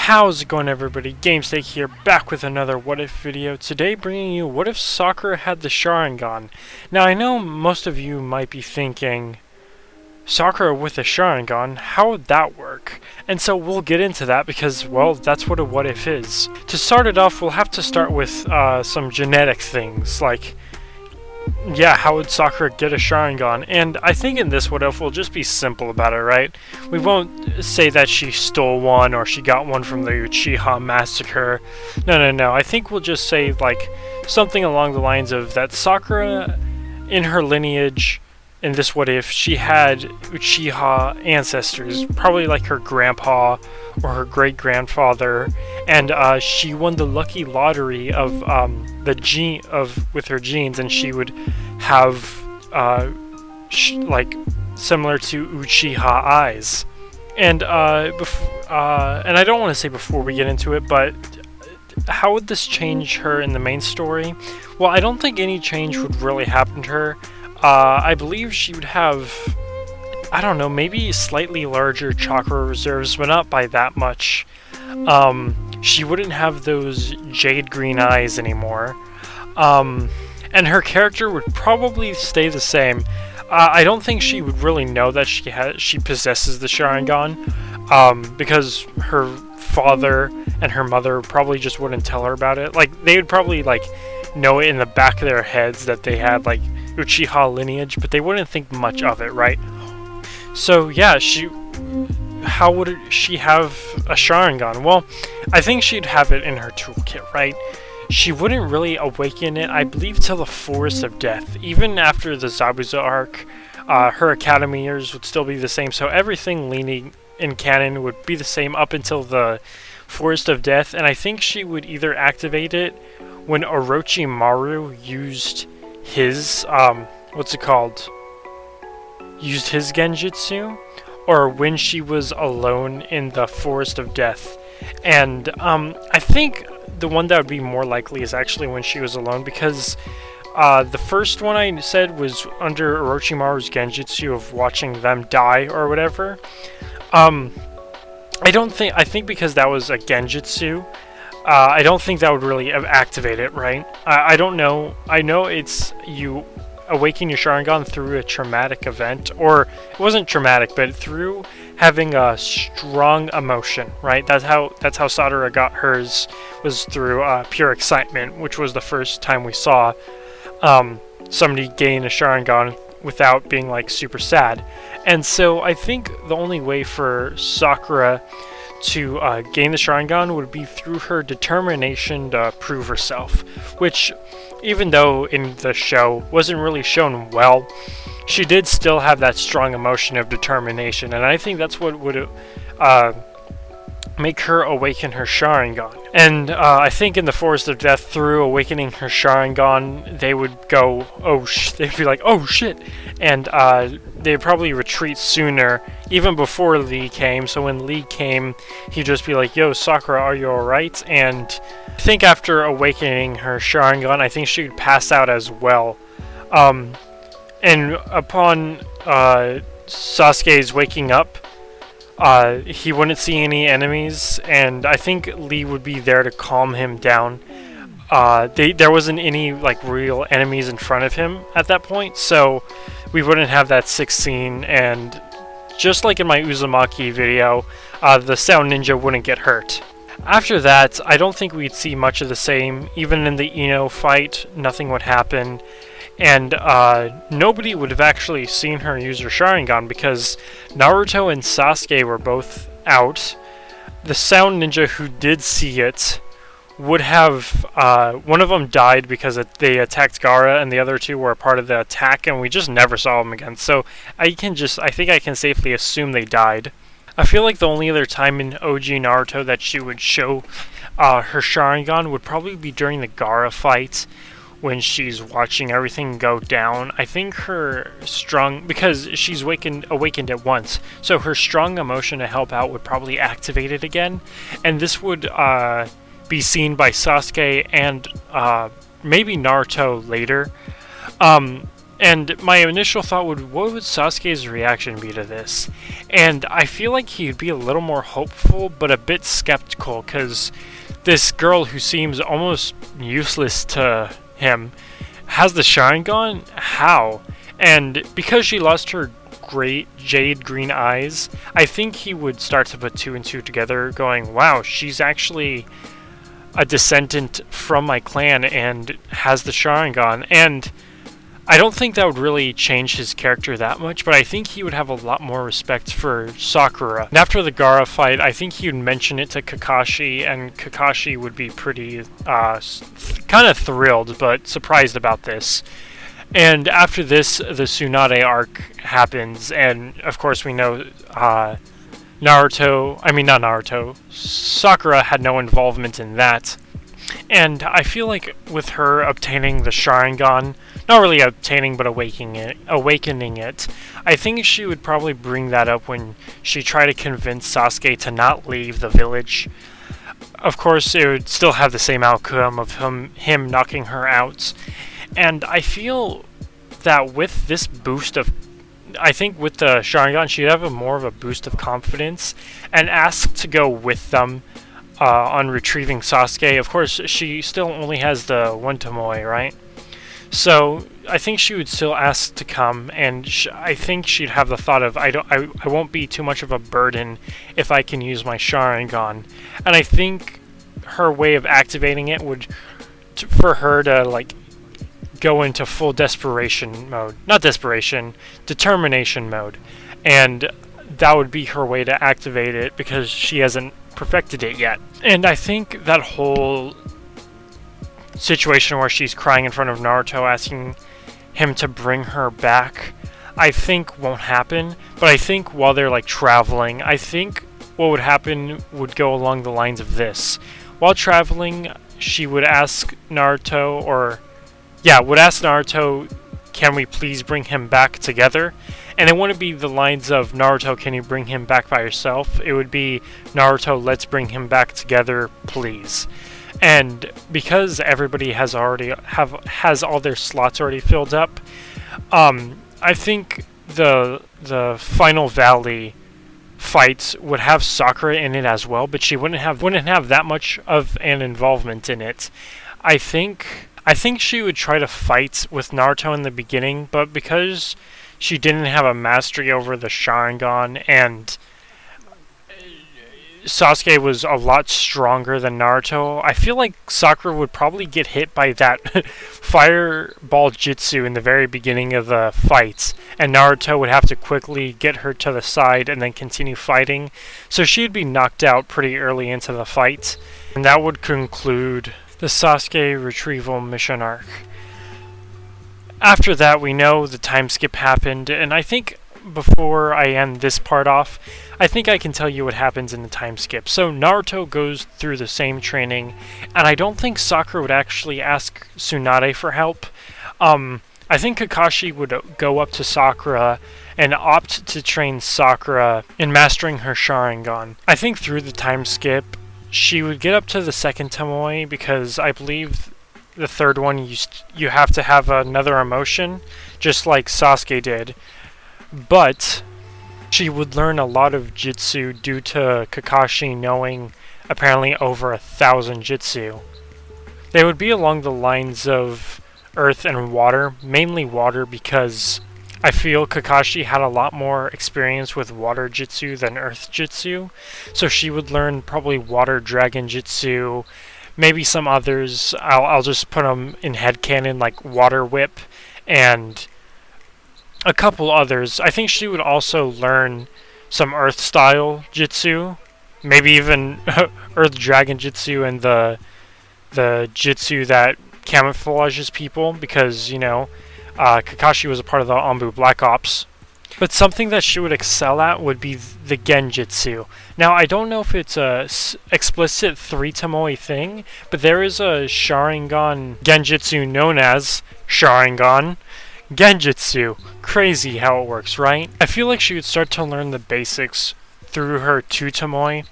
How's it going, everybody? GameStake here, back with another What If video. Today bringing you what if Sakura had the Sharingan. Now I know most of you might be thinking, Sakura with a Sharingan, how would that work? And so we'll get into that because, well, that's what a what if is. To start it off, we'll have to start with some genetic things, like, yeah, how would Sakura get a Sharingan? And I think in this what if we'll just be simple about it, right? We won't say that she stole one or she got one from the Uchiha massacre. No. I think we'll just say, like, something along the lines of that Sakura, in her lineage, in this what if, she had Uchiha ancestors, probably like her grandpa or her great-grandfather, and she won the lucky lottery of with her genes, and she would have like similar to Uchiha eyes. And and I don't want to say before we get into it, but how would this change her in the main story? Well, I don't think any change would really happen to her. I believe she would have, I don't know, maybe slightly larger chakra reserves, but not by that much. She wouldn't have those jade green eyes anymore. And her character would probably stay the same. I don't think she would really know that she possesses the Sharingan, because her father and her mother probably just wouldn't tell her about it. Like, they would probably, like, know it in the back of their heads that they had, like, Uchiha lineage, but they wouldn't think much of it, right? So yeah, how would she have a Sharingan? Well, I think she'd have it in her toolkit, right? She wouldn't really awaken it, I believe, till the Forest of Death. Even after the Zabuza arc, her academy years would still be the same, so everything leaning in canon would be the same up until the Forest of Death, and I think she would either activate it when Orochimaru used his, used his Genjutsu, or when she was alone in the Forest of Death. And I think the one that would be more likely is actually when she was alone, because the first one I said was under Orochimaru's Genjutsu of watching them die or whatever. I think because that was a Genjutsu, I don't think that would really activate it, right? I don't know. I know it's you awaken your Sharingan through a traumatic event, or it wasn't traumatic, but through having a strong emotion, right? That's how Sakura got hers, was through pure excitement, which was the first time we saw somebody gain a Sharingan without being, like, super sad. And so I think the only way for Sakura to gain the Sharingan would be through her determination to prove herself, which, even though in the show wasn't really shown well, she did still have that strong emotion of determination, and I think that's what would make her awaken her Sharingan. And I think in the Forest of Death, through awakening her Sharingan, they would go, they'd be like, oh shit, and they'd probably retreat sooner, even before Lee came. So when Lee came, he'd just be like, yo, Sakura, are you alright? And I think after awakening her Sharingan, I think she'd pass out as well. And upon Sasuke's waking up, he wouldn't see any enemies, and I think Lee would be there to calm him down. There wasn't any, like, real enemies in front of him at that point, so we wouldn't have that sick scene, and just like in my Uzumaki video, the Sound Ninja wouldn't get hurt. After that, I don't think we'd see much of the same. Even in the Ino fight, nothing would happen. And nobody would have actually seen her use her Sharingan because Naruto and Sasuke were both out. The Sound Ninja who did see it would have, one of them died because they attacked Gaara, and the other two were a part of the attack, and we just never saw them again. So I think I can safely assume they died. I feel like the only other time in OG Naruto that she would show her Sharingan would probably be during the Gaara fight, when she's watching everything go down. I think her because she's awakened at once, so her strong emotion to help out would probably activate it again, and this would be seen by Sasuke and maybe Naruto later. And my initial thought would, what would Sasuke's reaction be to this? And I feel like he'd be a little more hopeful, but a bit skeptical, because this girl who seems almost useless to him has the Sharingan? How? And because she lost her great jade green eyes, I think he would start to put two and two together, going, wow, she's actually a descendant from my clan and has the Sharingan. And I don't think that would really change his character that much, but I think he would have a lot more respect for Sakura. And after the Gaara fight, I think he would mention it to Kakashi, and Kakashi would be pretty kind of thrilled, but surprised about this. And after this, the Tsunade arc happens, and of course we know Sakura had no involvement in that. And I feel like with her obtaining the Sharingan, not really obtaining but awakening it, I think she would probably bring that up when she tried to convince Sasuke to not leave the village. Of course, it would still have the same outcome of him knocking her out. And I feel that with this boost of, I think with the Sharingan, she'd have more of a boost of confidence and ask to go with them on retrieving Sasuke. Of course, she still only has the one Tomoe, right? So I think she would still ask to come, and I think she'd have the thought of, I won't be too much of a burden if I can use my Sharingan. And I think her way of activating it would, for her to like go into full desperation mode, not desperation, determination mode, and that would be her way to activate it because she hasn't perfected it yet. And I think that whole situation where she's crying in front of Naruto asking him to bring her back, I think won't happen. But I think while they're like traveling, I think what would happen would go along the lines of this. While traveling, she would ask Naruto, can we please bring him back together? And it wouldn't be the lines of, Naruto, can you bring him back by yourself? It would be, Naruto, let's bring him back together, please. And because everybody has all their slots already filled up, I think the Final Valley fights would have Sakura in it as well, but she wouldn't have that much of an involvement in it. I think she would try to fight with Naruto in the beginning, but because she didn't have a mastery over the Sharingan, and Sasuke was a lot stronger than Naruto, I feel like Sakura would probably get hit by that fireball jutsu in the very beginning of the fights, and Naruto would have to quickly get her to the side and then continue fighting, so she'd be knocked out pretty early into the fight, and that would conclude the Sasuke retrieval mission arc. After that, we know the time skip happened, and I think before I end this part off, I think I can tell you what happens in the time skip. So Naruto goes through the same training, and I don't think Sakura would actually ask Tsunade for help. I think Kakashi would go up to Sakura and opt to train Sakura in mastering her Sharingan. I think through the time skip, she would get up to the second Tomoe, because I believe the third one you have to have another emotion, just like Sasuke did. But she would learn a lot of jutsu due to Kakashi knowing apparently over 1,000 jutsu. They would be along the lines of earth and water, mainly water, because I feel Kakashi had a lot more experience with water jutsu than earth jutsu. So she would learn probably water dragon jutsu, maybe some others. I'll just put them in headcanon, like water whip and a couple others. I think she would also learn some earth style jutsu, maybe even earth dragon jutsu and the jutsu that camouflages people, because Kakashi was a part of the Anbu Black Ops. But something that she would excel at would be the Genjutsu. Now, I don't know if it's a explicit 3 Tomoe thing, but there is a Sharingan Genjutsu known as Sharingan Genjutsu. Crazy how it works, right? I feel like she would start to learn the basics through her 2 Tomoe.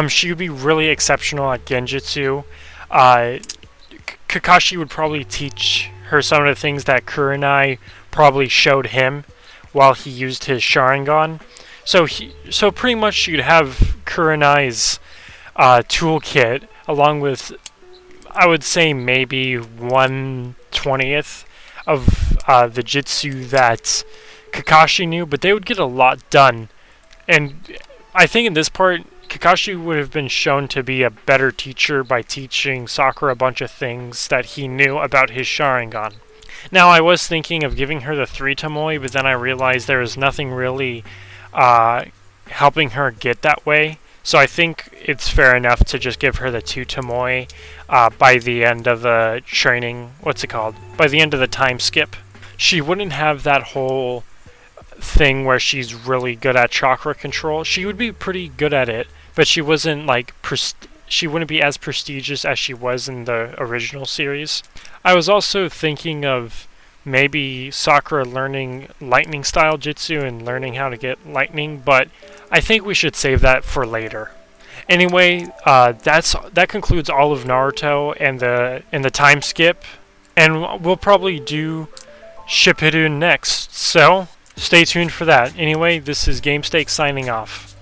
She would be really exceptional at Genjutsu. Kakashi would probably teach her some of the things that Kurenai probably showed him while he used his Sharingan. So pretty much you'd have Kurenai's toolkit along with, I would say, maybe 1/20th of the Jitsu that Kakashi knew, but they would get a lot done. And I think in this part, Kakashi would have been shown to be a better teacher by teaching Sakura a bunch of things that he knew about his Sharingan. Now, I was thinking of giving her the 3 Tomoe, but then I realized there was nothing really helping her get that way. So I think it's fair enough to just give her the 2 Tomoe by the end of the training. What's it called? By the end of the time skip. She wouldn't have that whole thing where she's really good at chakra control. She would be pretty good at it, but she wasn't like she wouldn't be as prestigious as she was in the original series. I was also thinking of maybe Sakura learning lightning style jutsu and learning how to get lightning, but I think we should save that for later. Anyway, that concludes all of Naruto and the time skip, and we'll probably do Shippuden next. So stay tuned for that. Anyway, this is GameSteak signing off.